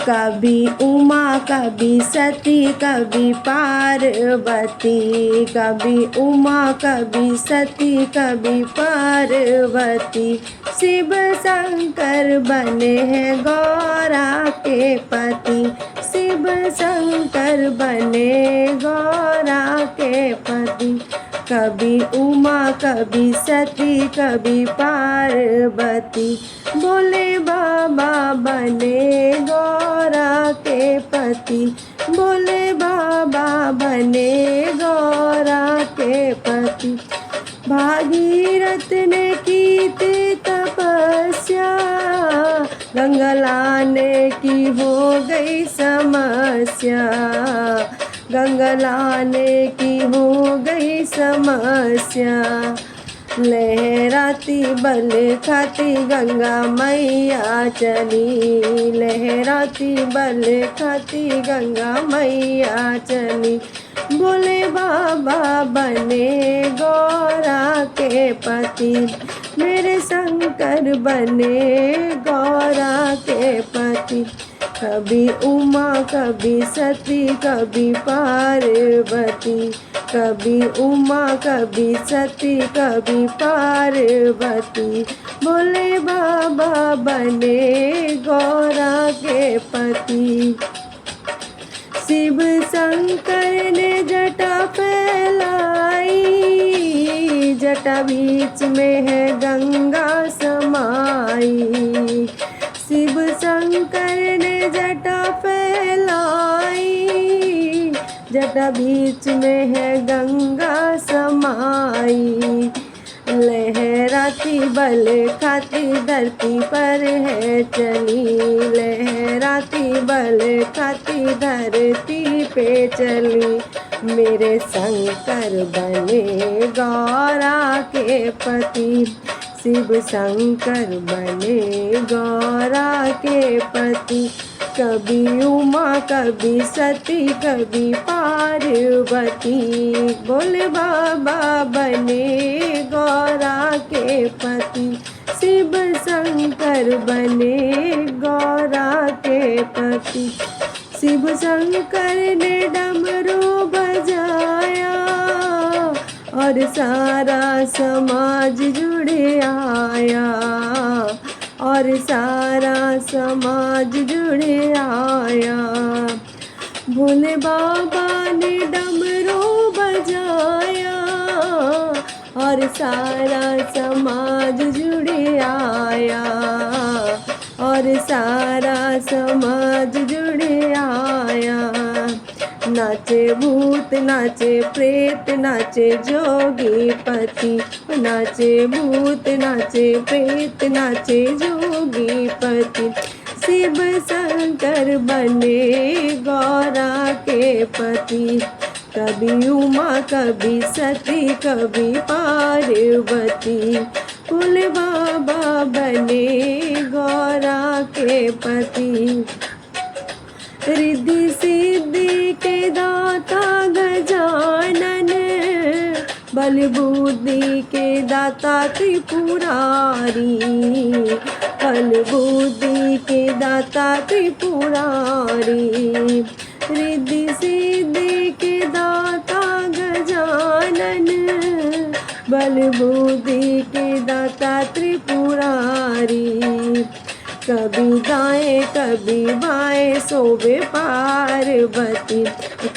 कभी उमा कभी सती कभी पार्वती, कभी उमा कभी सती कभी पार्वती। शिव शंकर बने हैं गौरा के पति, शिव शंकर बने गौरा के पति। कभी उमा कभी सती कभी पार्वती, भोले बाबा बने गौरा के पति, भोले बाबा बने गौरा के पति। भागीरथ ने की थी तपस्या, गंगा लाने की हो गई समस्या, गंगा लाने की हो गई समस्या। लहराती बल खाती गंगा मैया चली, लहराती बल खाती गंगा मैया चली। भोले बाबा बने गौरा के पति, मेरे शंकर बने गौरा के पति। कभी उमा कभी सती कभी पार्वती, कभी उमा कभी सती कभी पार्वती। भोले बाबा बने गौरा के पति। शिव शंकर ने जटा फैलाई, जटा बीच में है गंगा समाई। शिव शंकर ने जटा फैलाई, जटा बीच में है गंगा समाई। लहराती बल खाती धरती पर है चली, लहराती बल खाती धरती पे चली। मेरे शंकर बने गौरा के पति, शिव शंकर बने गौरा के पति। कभी उमा कभी सती कभी पार्वती, भोले बाबा बने गौरा के पति, शिव शंकर बने गौरा के पति। शिव शंकर ने डमरू बजाया और सारा समाज जुड़े आया, और सारा समाज जुड़े आया। भोले बाबा ने डमरू बजाया और सारा समाज जुड़े आया, और सारा समाज जुड़े आया। नाचे भूत नाचे प्रेत नाचे जोगी पति, नाचे भूत नाचे प्रेत नाचे जोगी पति। शिव शंकर बने गौरा के पति, कभी उमा कभी सती कभी पार्वती। भोले बाबा बने गौरा के पति। रिद्धि सिद्धि के दाता गजानन, बल बुद्धि के दाता त्रिपुरारी, बल बुद्धि के दाता त्रिपुरारी। रिद्धि सिद्धि के दाता गजानन, बल बुद्धि के दाता त्रिपुरारी। कभी दाएं कभी बाएं सोवे पार्वती,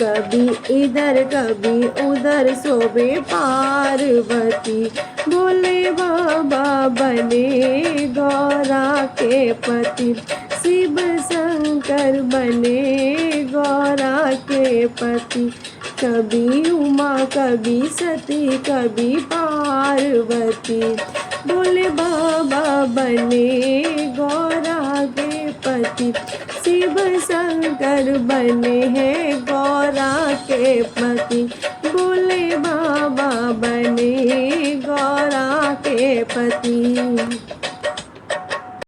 कभी इधर कभी उधर सोवे पार्वती। भोले बाबा बने गौरा के पति, शिव शंकर बने गौरा के पति। कभी उमा कभी सती कभी पार्वती, भोले बाबा बने गौरा के पति, शिव शंकर बने हैं गौरा के पति। भोले बाबा बने गौरा के पति।